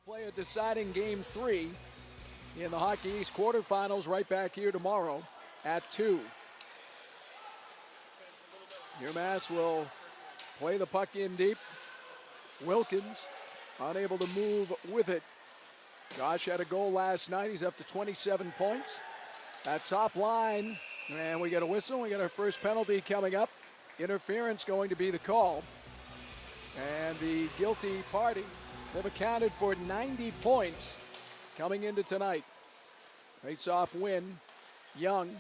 Play a deciding Game 3 in the Hockey East quarterfinals right back here tomorrow at 2. UMass will play the puck in deep. Wilkins unable to move with it. Josh had a goal last night. He's up to 27 points. That top line, and we get a whistle. We got our first penalty coming up. Interference going to be the call. And the guilty party, they've accounted for 90 points coming into tonight. Face-off win, Young.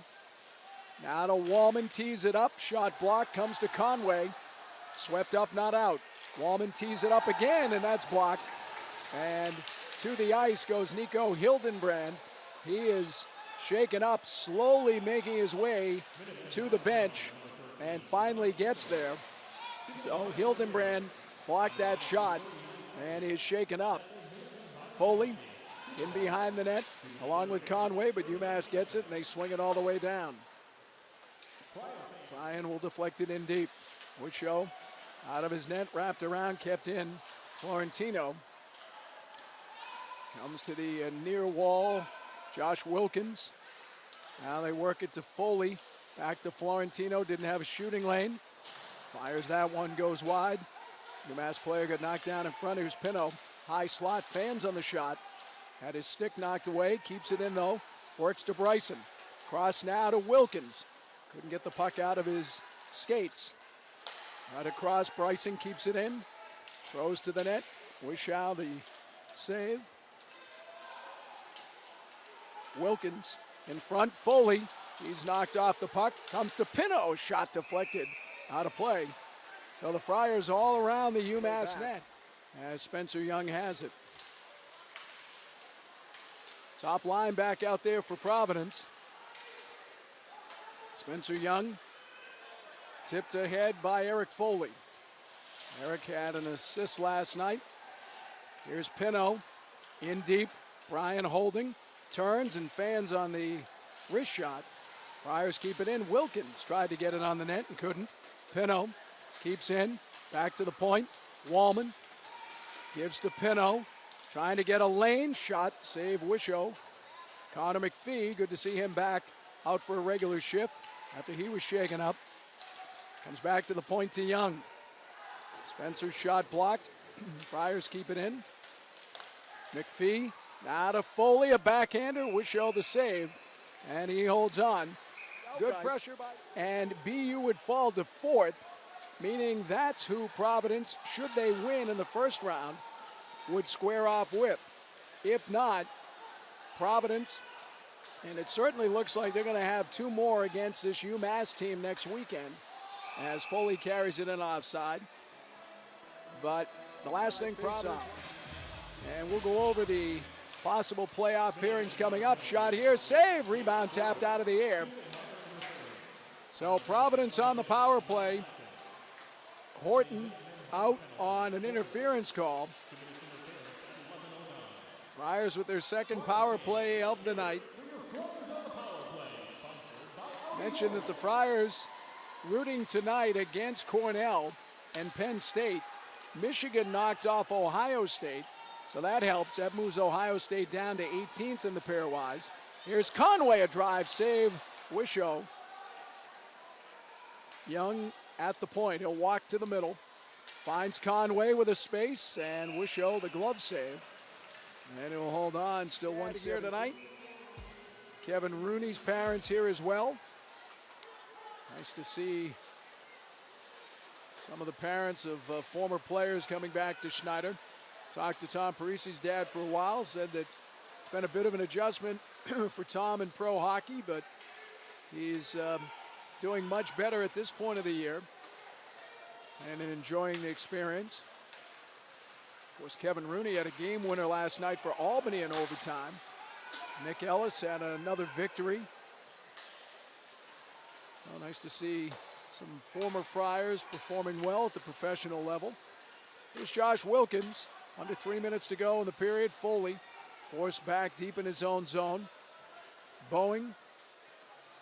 Now to Wallman, tees it up. Shot blocked, comes to Conway. Swept up, not out. Wallman tees it up again, and that's blocked. And to the ice goes Nico Hildenbrand. He is shaken up, slowly making his way to the bench, and finally gets there. So Hildenbrand blocked that shot, and he is shaken up. Foley in behind the net, along with Conway, but UMass gets it, and they swing it all the way down. Ryan will deflect it in deep. Wisho out of his net, wrapped around, kept in. Florentino comes to the near wall. Josh Wilkins. Now they work it to Foley. Back to Florentino, didn't have a shooting lane. Fires that one, goes wide. UMass player got knocked down in front. Here's Pino. High slot, fans on the shot. Had his stick knocked away, keeps it in though. Works to Bryson. Cross now to Wilkins. Couldn't get the puck out of his skates. Right across, Bryson keeps it in. Throws to the net. Wishow the save. Wilkins in front, Foley. He's knocked off the puck. Comes to Pino. Shot deflected. Out of play. So the Friars all around the UMass net as Spencer Young has it. Top line back out there for Providence. Spencer Young tipped ahead by Erik Foley. Erik had an assist last night. Here's Pino in deep. Brian holding. Turns and fans on the wrist shot. Friars keep it in. Wilkins tried to get it on the net and couldn't. Pino keeps in. Back to the point. Wallman gives to Pino. Trying to get a lane shot. Save Wisho. Connor McPhee, good to see him back out for a regular shift after he was shaken up. Comes back to the point to Young. Spencer's shot blocked. Friars keep it in. McPhee now to Foley, a backhander. Wisho the save. And he holds on. Good pressure by. And BU would fall to fourth, meaning that's who Providence, should they win in the first round, would square off with. If not, Providence, and it certainly looks like they're going to have two more against this UMass team next weekend as Foley carries it in offside. But the last thing, Providence, and we'll go over the possible playoff pairings coming up. Shot here, save, rebound tapped out of the air. So Providence on the power play. Horton out on an interference call. Friars with their second power play of the night. Mentioned that the Friars rooting tonight against Cornell and Penn State. Michigan knocked off Ohio State, so that helps. That moves Ohio State down to 18th in the pairwise. Here's Conway, a drive save. Wisho. Young at the point. He'll walk to the middle. Finds Conway with a space, and Wisho the glove save. And he'll hold on. Still one here tonight. Kevin Rooney's parents here as well. Nice to see some of the parents of former players coming back to Schneider. Talked to Tom Parisi's dad for a while. Said that it's been a bit of an adjustment for Tom in pro hockey, but he's doing much better at this point of the year and enjoying the experience. Of course, Kevin Rooney had a game winner last night for Albany in overtime. Nick Ellis had another victory. Well, nice to see some former Friars performing well at the professional level. Here's Josh Wilkins. Under 3 minutes to go in the period. Foley forced back deep in his own zone. Boeing,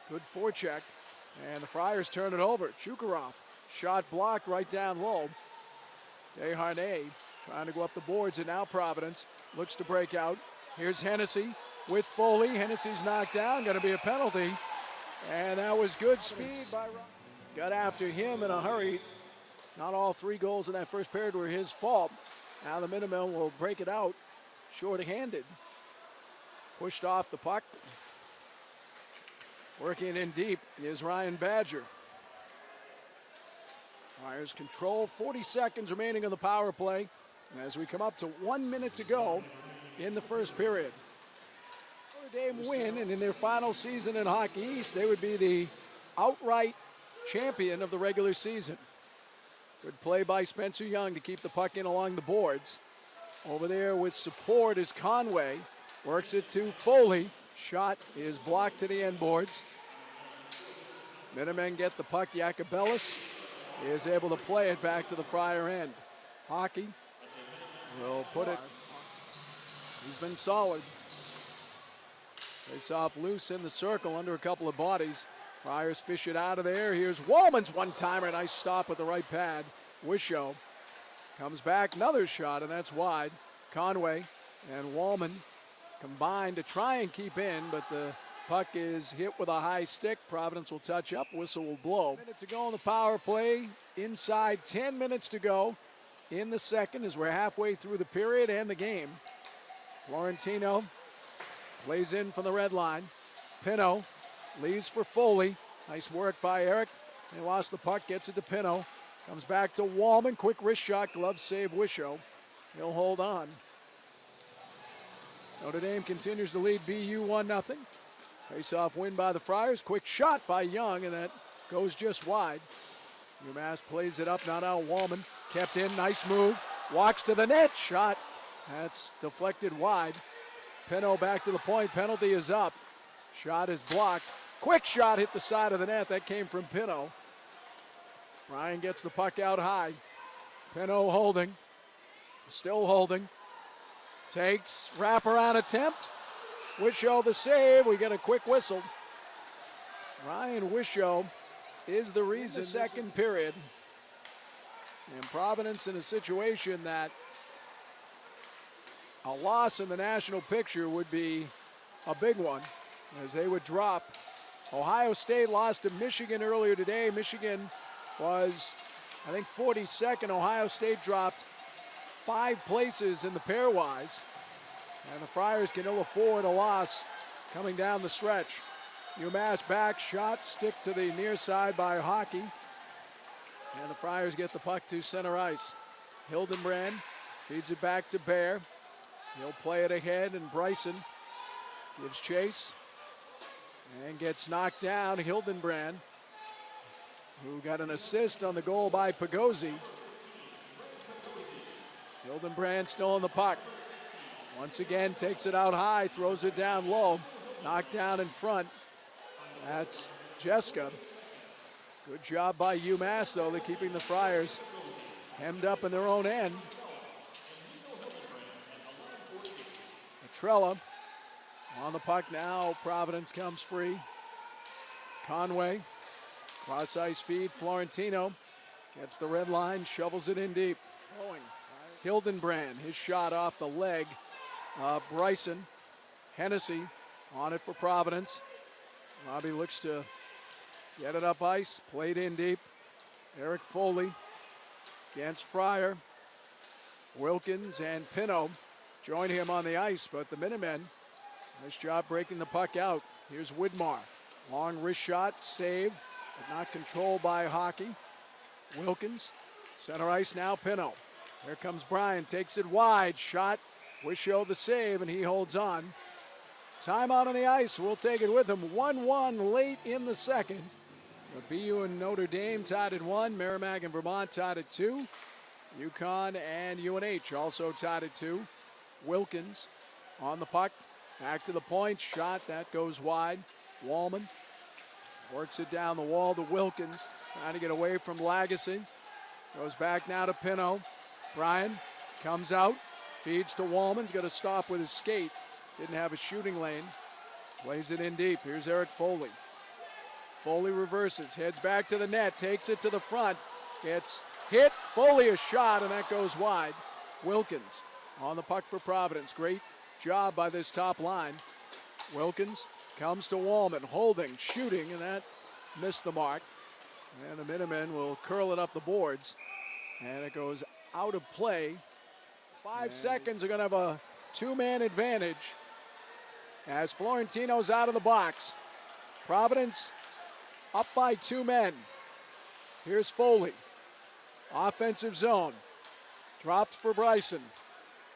good forecheck. And the Friars turn it over. Chukarov, shot blocked right down low. Desharnais trying to go up the boards, and now Providence looks to break out. Here's Hennessy with Foley. Hennessy's knocked down, going to be a penalty. And that was good speed by Ryan. Got after him in a hurry. Not all 3 goals in that first period were his fault. Now the Minutemen will break it out short-handed. Pushed off the puck. Working in deep is Ryan Badger. Flyers control, 40 seconds remaining on the power play as we come up to 1 minute to go in the first period. Notre Dame win, and in their final season in Hockey East, they would be the outright champion of the regular season. Good play by Spencer Young to keep the puck in along the boards. Over there with support is Conway. Works it to Foley. Shot is blocked to the end boards. Minutemen get the puck. Jacobellis is able to play it back to the Friar end. Hockey will put it. He's been solid. Face off loose in the circle under a couple of bodies. Friars fish it out of there. Here's Wallman's one-timer. Nice stop with the right pad. Wisho comes back. Another shot, and that's wide. Conway and Wallman combined to try and keep in, but the puck is hit with a high stick. Providence will touch up. Whistle will blow. A minute to go on the power play. Inside 10 minutes to go in the second as we're halfway through the period and the game. Florentino plays in from the red line. Pino leaves for Foley. Nice work by Erik. He lost the puck, gets it to Pino. Comes back to Wallman. Quick wrist shot, glove save, Wisho. He'll hold on. Notre Dame continues to lead BU 1-0. Face-off win by the Friars. Quick shot by Young, and that goes just wide. UMass plays it up, now Wallman. Kept in, nice move. Walks to the net, shot. That's deflected wide. Pino back to the point, penalty is up. Shot is blocked. Quick shot hit the side of the net, that came from Pino. Ryan gets the puck out high. Pino holding, still holding. Takes, wraparound attempt. Wisho the save, we get a quick whistle. Ryan Wisho is the reason. The second period. And Providence in a situation that a loss in the national picture would be a big one, as they would drop. Ohio State lost to Michigan earlier today. Michigan was, I think, 42nd. Ohio State dropped 5 places in the pairwise. And the Friars can ill afford a loss coming down the stretch. UMass back, shot, stick to the near side by Hockey. And the Friars get the puck to center ice. Hildenbrand feeds it back to Bear. He'll play it ahead, and Bryson gives chase and gets knocked down. Hildenbrand, who got an assist on the goal by Pagozzi. Hildenbrand still on the puck. Once again, takes it out high, throws it down low. Knocked down in front. That's Jeska. Good job by UMass, though. They're keeping the Friars hemmed up in their own end. Petrella on the puck now. Providence comes free. Conway, cross ice feed. Florentino gets the red line, shovels it in deep. Hildenbrand, his shot off the leg. Bryson, Hennessy on it for Providence. Robbie looks to get it up ice, played in deep. Erik Foley against Fryer. Wilkins and Pino join him on the ice, but the Minutemen, nice job breaking the puck out. Here's Widmar. Long wrist shot, save, but not controlled by Hockey. Wilkins, center ice now, Pino. Here comes Bryan, takes it wide, shot. Wisho the save, and he holds on. Timeout on the ice, we'll take it with him. 1-1 late in the second. But BU and Notre Dame tied at 1. Merrimack and Vermont tied at 2. UConn and UNH also tied at 2. Wilkins on the puck. Back to the point. Shot. That goes wide. Wallman works it down the wall to Wilkins. Trying to get away from Lagasse. Goes back now to Pino. Bryan comes out. Feeds to Wallman's got to stop with his skate. Didn't have a shooting lane. Plays it in deep. Here's Erik Foley. Foley reverses. Heads back to the net. Takes it to the front. Gets hit. Foley a shot, and that goes wide. Wilkins on the puck for Providence. Great job by this top line. Wilkins comes to Wallman, holding, shooting, and that missed the mark. And the Minutemen will curl it up the boards. And it goes out of play. 5 seconds are going to have a two-man advantage as Florentino's out of the box. Providence up by 2 men. Here's Foley. Offensive zone. Drops for Bryson.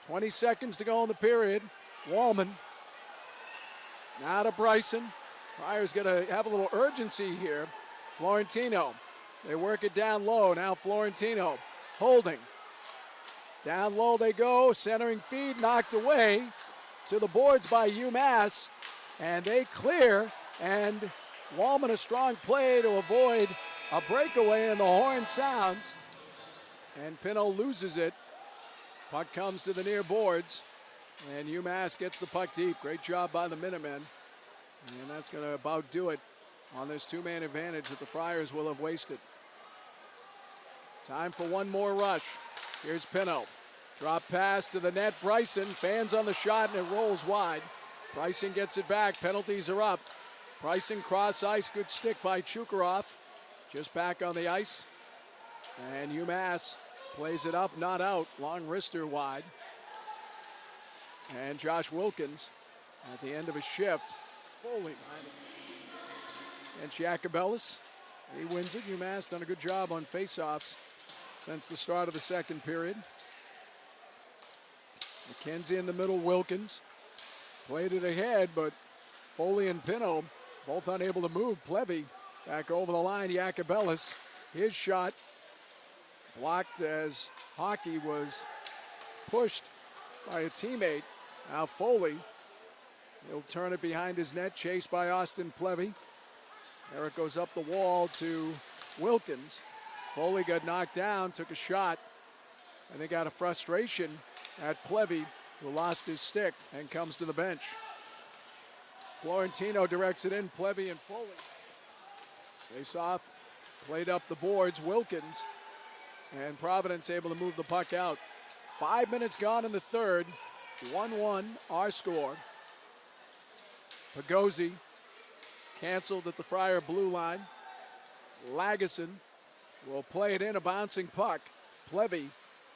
20 seconds to go in the period. Wallman. Now to Bryson. Friars going to have a little urgency here. Florentino. They work it down low. Now Florentino holding. Down low they go. Centering feed knocked away to the boards by UMass. And they clear. And Wallman a strong play to avoid a breakaway, and the horn sounds. And Pinot loses it. Puck comes to the near boards. And UMass gets the puck deep. Great job by the Minutemen. And that's going to about do it on this two-man advantage that the Friars will have wasted. Time for one more rush. Here's Pinot. Drop pass to the net. Bryson fans on the shot, and it rolls wide. Bryson gets it back. Penalties are up. Bryson cross ice. Good stick by Chukarov. Just back on the ice. And UMass plays it up, not out. Long wrister wide. And Josh Wilkins at the end of a shift. Foley. And Jacobellis, he wins it. UMass done a good job on faceoffs since the start of the second period. McKenzie in the middle, Wilkins. Played it ahead, but Foley and Pinot both unable to move. Plevy back over the line. Jacobellis, his shot blocked as Hockey was pushed by a teammate. Now Foley, he'll turn it behind his net, chased by Austin Plevy. Erik goes up the wall to Wilkins. Foley got knocked down, took a shot, and they got a frustration at Plevy, who lost his stick and comes to the bench. Florentino directs it in, Plevy and Foley. Face off, played up the boards, Wilkins, and Providence able to move the puck out. 5 minutes gone in the third, 1-1 our score. Pagozzi canceled at the Friar blue line. Lagesson will play it in, a bouncing puck. Plevy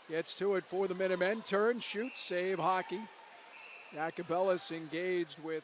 gets to it for the Minutemen. Turn, shoots, save, Hockey. Jacobellis engaged with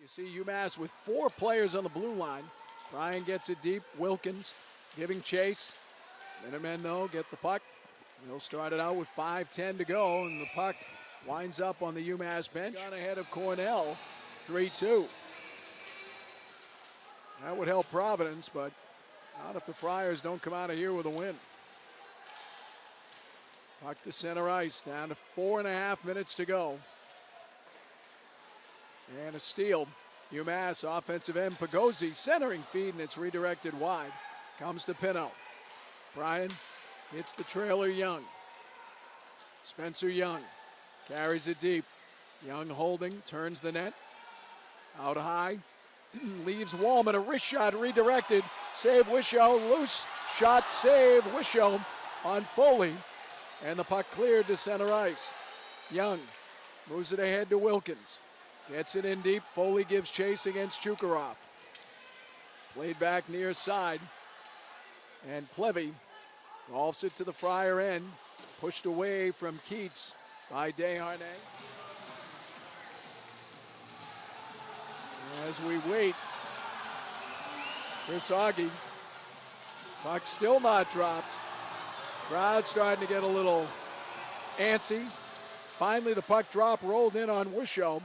You see UMass with 4 players on the blue line. Bryan gets it deep. Wilkins giving chase. Minutemen, though, get the puck. They'll start it out with 5:10 to go, and the puck winds up on the UMass bench. Gone ahead of Cornell, 3-2. That would help Providence, but not if the Friars don't come out of here with a win. Puck to center ice, down to 4.5 minutes to go. And a steal. UMass offensive end, Pagozzi centering feed, and it's redirected wide. Comes to Pino. Bryan hits the trailer Young. Spencer Young carries it deep. Young holding, turns the net. Out high, leaves Wallman, a wrist shot redirected. Save Wisho, loose shot save Wisho on Foley. And the puck cleared to center ice. Young moves it ahead to Wilkins. Gets it in deep. Foley gives chase against Chukarov. Played back near side. And Plevy golfs it to the Friar end. Pushed away from Keats by Desharnais. As we wait, Chris Augie. Puck still not dropped. Crowd starting to get a little antsy. Finally, the puck drop rolled in on Wisho.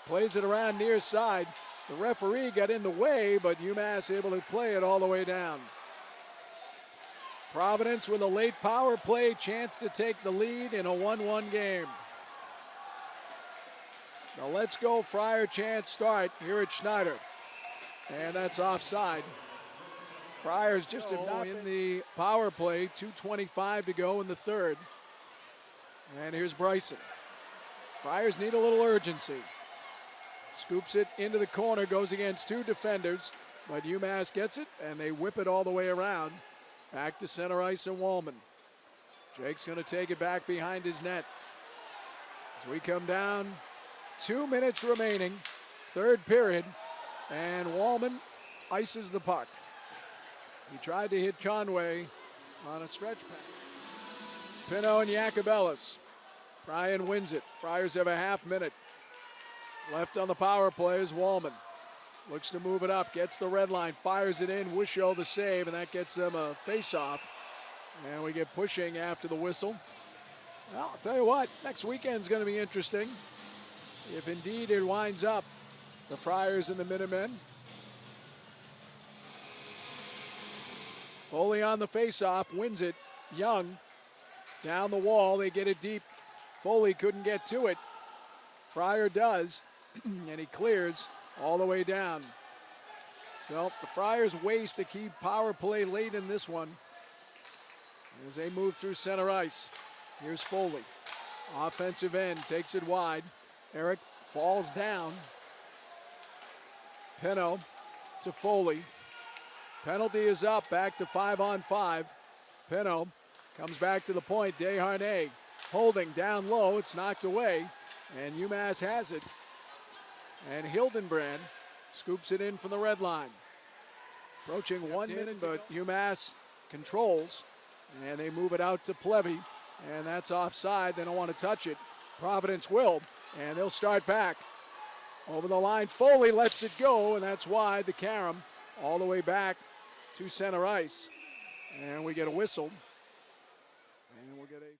Plays it around near side. The referee got in the way, but UMass able to play it all the way down. Providence with a late power play chance to take the lead in a 1-1 game. The Let's Go Friar chance start here at Schneider. And that's offside. Friars just have not in the power play. 2:25 to go in the third. And here's Bryson. Friars need a little urgency. Scoops it into the corner, goes against 2 defenders, but UMass gets it, and they whip it all the way around. Back to center ice and Wallman. Jake's going to take it back behind his net. As we come down, 2 minutes remaining, third period, and Wallman ices the puck. He tried to hit Conway on a stretch pass. Pino and Jacobellis. Bryan wins it. Friars have a half minute. Left on the power play is Wallman. Looks to move it up, gets the red line, fires it in. Wisho the save, and that gets them a face-off. And we get pushing after the whistle. Well, I'll tell you what, next weekend's going to be interesting. If indeed it winds up the Friars and the Minutemen. Foley on the face-off, wins it. Young down the wall, they get it deep. Foley couldn't get to it. Friar does, and he clears all the way down. So the Friars waste a key power play late in this one as they move through center ice. Here's Foley. Offensive end, takes it wide. Erik falls down. Pino to Foley. Penalty is up, back to 5-on-5. Pino comes back to the point. Desharnais holding down low. It's knocked away, and UMass has it. And Hildenbrand scoops it in from the red line. Approaching 1 minute, but UMass controls, and they move it out to Plevy, and that's offside. They don't want to touch it. Providence will, and they'll start back. Over the line, Foley lets it go, and that's wide. The carom all the way back to center ice. And we get a whistle, and we'll get a